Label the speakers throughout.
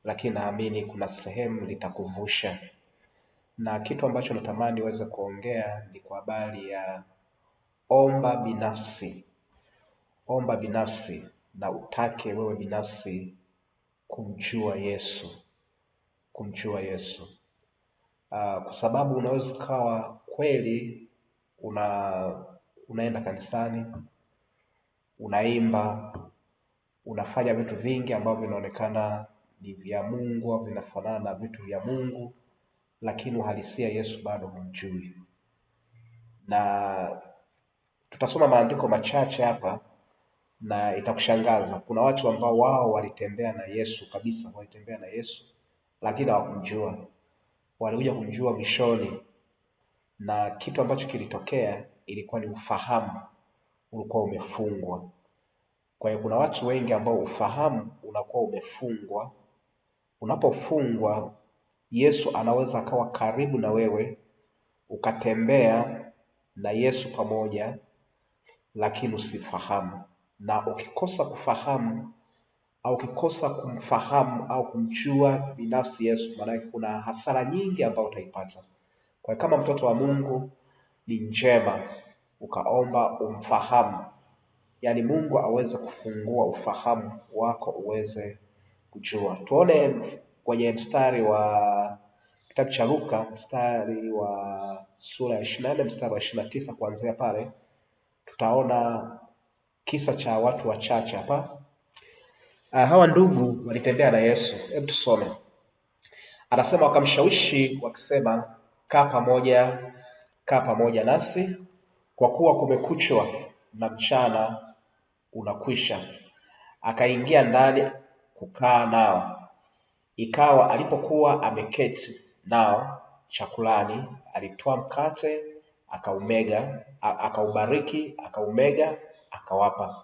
Speaker 1: lakini naamini kuna sehemu litakuvusha. Na kitu ambacho natamani uweze kuongea ni kwa habari ya omba binafsi. Omba binafsi na utake wewe binafsi kumjua Yesu. Kumjua Yesu. Kwa sababu unaweza ukawa kweli unaenda kanisani, unaimba, unafanya vitu vingi ambavyo vinaonekana ni vya Mungu au vinafanana na vitu vya Mungu, lakini uhalisia Yesu bado humjui. Na tutasoma maandiko machache hapa na itakushangaza. Kuna watu ambao wao walitembea na Yesu kabisa, walitembea na Yesu lakini hawakumjua. Walikuja kumjua mwishoni, na kitu ambacho kilitokea ilikuwa ni ufahamu ulikuwa umefungwa. Kwa hiyo kuna watu wengi ambao ufahamu unakuwa umefungwa. Unapofungwa, Yesu anaweza akawa karibu na wewe, ukatembea na Yesu pamoja, lakini usifahamu. Na ukikosa kufahamu au ukikosa kumfahamu au kumjua binafsi Yesu, maana kuna hasara nyingi ambayo utaipata. Kwa hiyo kama mtoto wa Mungu ni njema ukaomba umfahamu, yaani Mungu aweze kufungua ufahamu wako uweze kujua. Tuone kwenye mstari wa kitabu cha Luka, mstari wa sura ya 24 mstari wa 29, kuanzia pale tutaona kisa cha watu wachache hapa. Hawa ndugu walitembea na Yesu. Hebu tusome. Anasema wakamshawishi wakisema, kaa pamoja nasi, kwa kuwa kumekuchwa na mchana unakwisha. Akaingia ndani kukaa nao. Ikawa alipokuwa ameketi nao chakulani, alitoa mkate, akaubariki, akaumega, akawapa.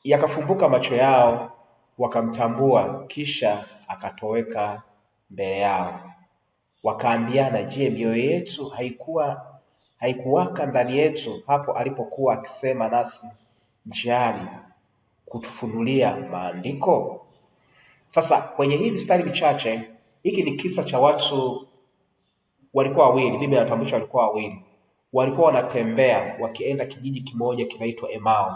Speaker 1: Yakafumbuka macho yao, wakamtambua, kisha akatoweka mbele yao. Wakaambiana, je, mioyo yetu haikuwaka ndani yetu hapo alipokuwa akisema nasi njiani, kutufunulia maandiko? Sasa kwenye hii mstari michache, hiki ni kisa cha watu walikuwa wawili. Biblia inatambulisha walikuwa wawili. Walikuwa wanatembea wakienda kijiji kimoja kinaitwa Emau.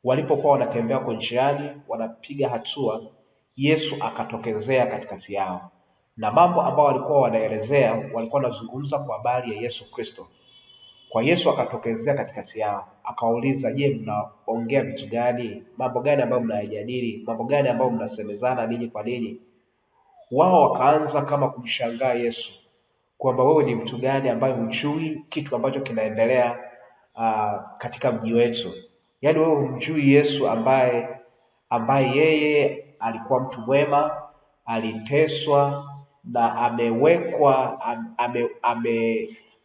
Speaker 1: Walipokuwa wanatembea kwa njiani, wanapiga hatua, Yesu akatokezea katikati yao. Na mambo ambayo walikuwa wanaelezea, walikuwa wanazungumza kwa habari ya Yesu Kristo. Kwa Yesu akatokezea katikati yao, akawauliza, je, mnaongea vitu gani? Mambo gani ambayo mnayajadili? Mambo gani ambayo mnasemezana ninyi kwa ninyi? Wao wakaanza kama kumshangaa Yesu, kwamba wewe ni mtu gani ambaye hujui kitu ambacho kinaendelea katika mji wetu? Yaani wewe humjui Yesu ambaye yeye alikuwa mtu mwema, aliteswa na amewekwa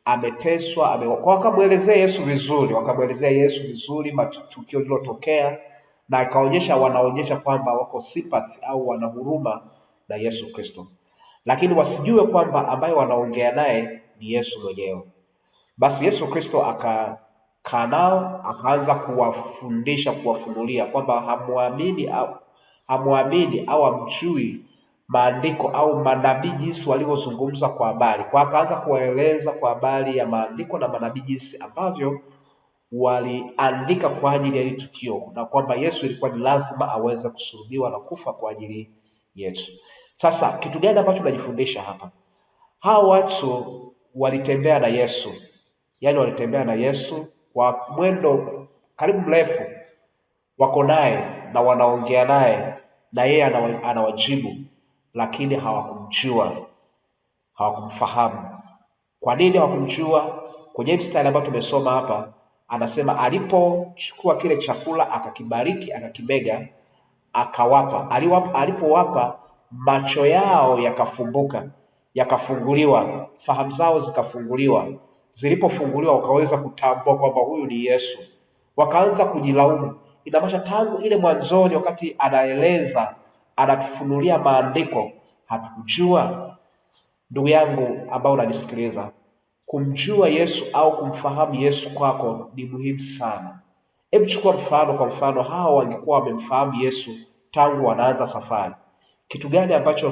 Speaker 1: ameteswa. Wakamwelezea Yesu vizuri, matukio lilotokea, na wanaonyesha kwamba wako sympathy au wana huruma na Yesu Kristo, lakini wasijue kwamba ambaye wanaongea naye ni Yesu mwenyewe. Basi Yesu Kristo akakaa nao, akaanza kuwafundisha, kuwafunulia kwamba hamwamini au hamjui maandiko au manabii jinsi walivyozungumza kwa habari. Kwa akaanza kuwaeleza kwa habari ya maandiko na manabii jinsi ambavyo waliandika kwa ajili ya hili tukio, na kwamba Yesu ilikuwa ni lazima aweze kusulubiwa na kufa kwa ajili yetu. Sasa kitu gani ambacho tunajifundisha hapa? Hao watu walitembea na Yesu, yaani walitembea na Yesu kwa mwendo karibu mrefu, wako naye na wanaongea naye na yeye anawajibu, lakini hawakumjua, hawakumfahamu. Kwa nini hawakumjua? Kwenye mstari ambao tumesoma hapa, anasema alipochukua kile chakula akakibariki, akakimega, akawapa. Alipowapa, macho yao yakafunguliwa, fahamu zao zikafunguliwa. Zilipofunguliwa, wakaweza kutambua kwamba huyu ni Yesu. Wakaanza kujilaumu. Inamaanisha tangu ile mwanzoni, wakati anatufunulia maandiko, hatukujua. Ndugu yangu ambao unanisikiliza, kumjua Yesu au kumfahamu Yesu kwako ni muhimu sana. Hebu chukua mfano. Kwa mfano, hao wangekuwa wamemfahamu Yesu tangu wanaanza safari, kitu gani ambacho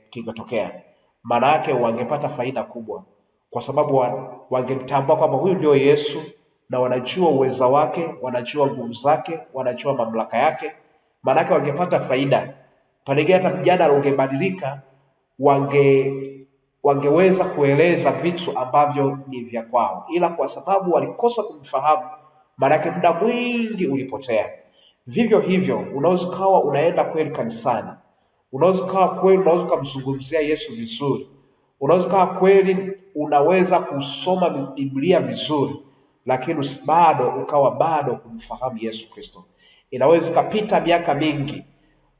Speaker 1: kingetokea? Maana yake wangepata faida kubwa, kwa sababu wangemtambua kwamba huyu ndio Yesu, na wanajua uweza wake, wanajua nguvu zake, wanajua mamlaka yake. Maana yake wangepata faida. Pengine hata mjadala ungebadilika, wangeweza kueleza vitu ambavyo ni vya kwao, ila kwa sababu walikosa kumfahamu, maana yake muda mwingi ulipotea. Vivyo hivyo, unaweza ukawa unaenda kweli kanisani, unaweza ukawa kweli unaweza kumzungumzia Yesu vizuri, unaweza ukawa kweli unaweza kusoma Biblia vizuri, lakini bado kumfahamu Yesu Kristo. Inaweza ikapita miaka mingi,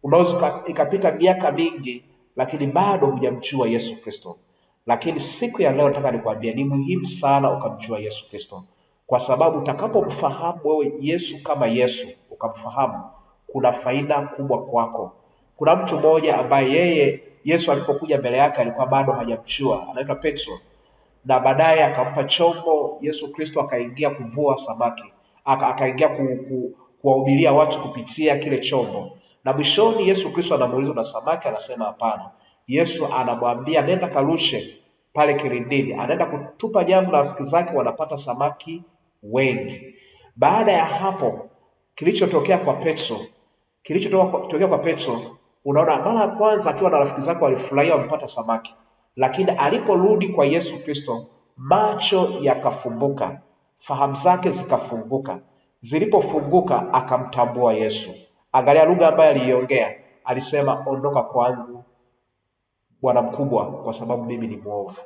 Speaker 1: unaweza ikapita miaka mingi, lakini bado hujamjua Yesu Kristo. Lakini siku ya leo nataka nikwambie ni muhimu sana ukamjua Yesu Kristo, kwa sababu utakapomfahamu wewe Yesu kama Yesu, ukamfahamu, kuna faida kubwa kwako. Kuna mtu mmoja ambaye Yesu alipokuja mbele yake alikuwa bado hajamjua, anaitwa Petro, na baadaye akampa chombo. Yesu Kristo akaingia kuvua samaki, akaingia kuwahubiria watu kupitia kile chombo, na mwishoni Yesu Kristo anamuuliza na samaki, anasema hapana. Yesu anamwambia nenda karushe pale kilindini, anaenda kutupa nyavu na rafiki zake wanapata samaki wengi. Baada ya hapo kilichotokea kwa Petro, unaona, mara ya kwanza akiwa na rafiki zake walifurahia wamepata samaki, lakini aliporudi kwa Yesu Kristo macho yakafumbuka, fahamu zake zikafunguka. Zilipofunguka akamtambua Yesu. Angalia lugha ambayo aliiongea, alisema ondoka kwangu Bwana mkubwa, kwa sababu mimi ni mwovu.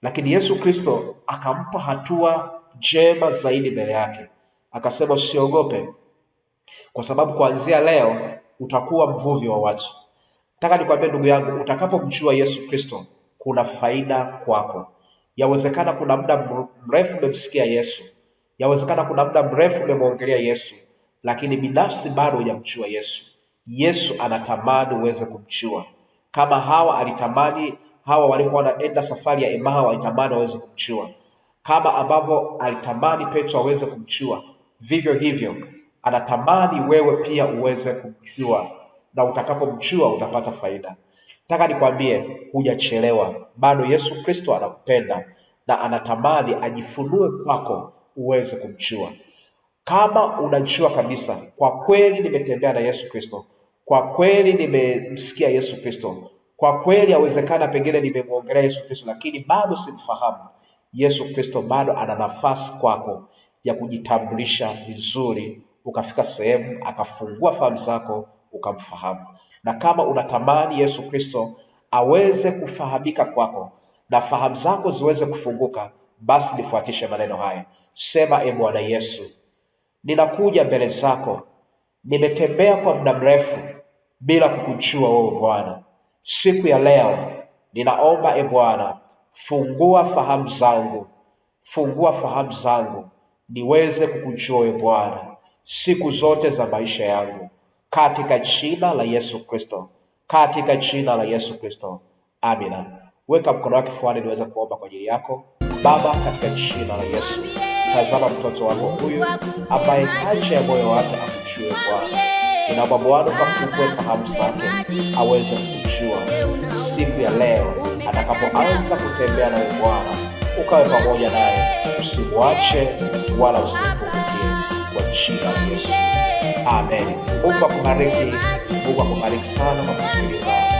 Speaker 1: Lakini Yesu Kristo akampa hatua njema zaidi mbele yake, akasema usiogope, kwa sababu kuanzia leo utakuwa mvuvi wa watu. Nataka nikwambie ndugu yangu, utakapomjua Yesu Kristo kuna faida kwako. Yawezekana kuna muda mrefu umemsikia Yesu, yawezekana kuna muda mrefu umemwongelea Yesu, lakini binafsi bado hujamjua Yesu. Yesu anatamani uweze kumjua. Kama Hawa walikuwa wanaenda safari ya Emau, walitamani waweze kumjua. Kama ambavyo alitamani Petro aweze kumjua, vivyo hivyo anatamani wewe pia uweze kumjua, na utakapomjua utapata faida. Nataka nikwambie, hujachelewa. Bado Yesu Kristo anakupenda na anatamani ajifunue kwako uweze kumjua. Kama unajua kabisa, kwa kweli nimetembea na Yesu Kristo, kwa kweli nimemsikia Yesu Kristo, kwa kweli yawezekana pengine nimemwongelea Yesu Kristo, lakini bado simfahamu Yesu Kristo, bado ana nafasi kwako ya kujitambulisha vizuri, ukafika sehemu akafungua fahamu zako ukamfahamu. Na kama unatamani Yesu Kristo aweze kufahamika kwako na fahamu zako ziweze kufunguka, basi nifuatishe maneno haya. Sema, Bwana Yesu, ninakuja mbele zako, nimetembea kwa muda mrefu bila kukujua wewe Bwana. Siku ya leo ninaomba Bwana, fungua fahamu zangu niweze kukujua wewe Bwana siku zote za maisha yangu, katika jina la Yesu Kristo, katika jina la Yesu Kristo, amina. Weka mkono wako kifuani niweze kuomba kwa ajili yako. Baba, katika jina la Yesu, tazama mtoto wako huyu ambaye haja ya moyo wake akujue Bwana. Ninaomba Bwana ukafungue fahamu zake aweze kujua siku ya leo atakapoanza kutembea nawe Bwana, ukawe pamoja naye, usimwache wala usimpungukie, kwa jina la Yesu, amen. Mungu akubariki sana kwa kusikiliza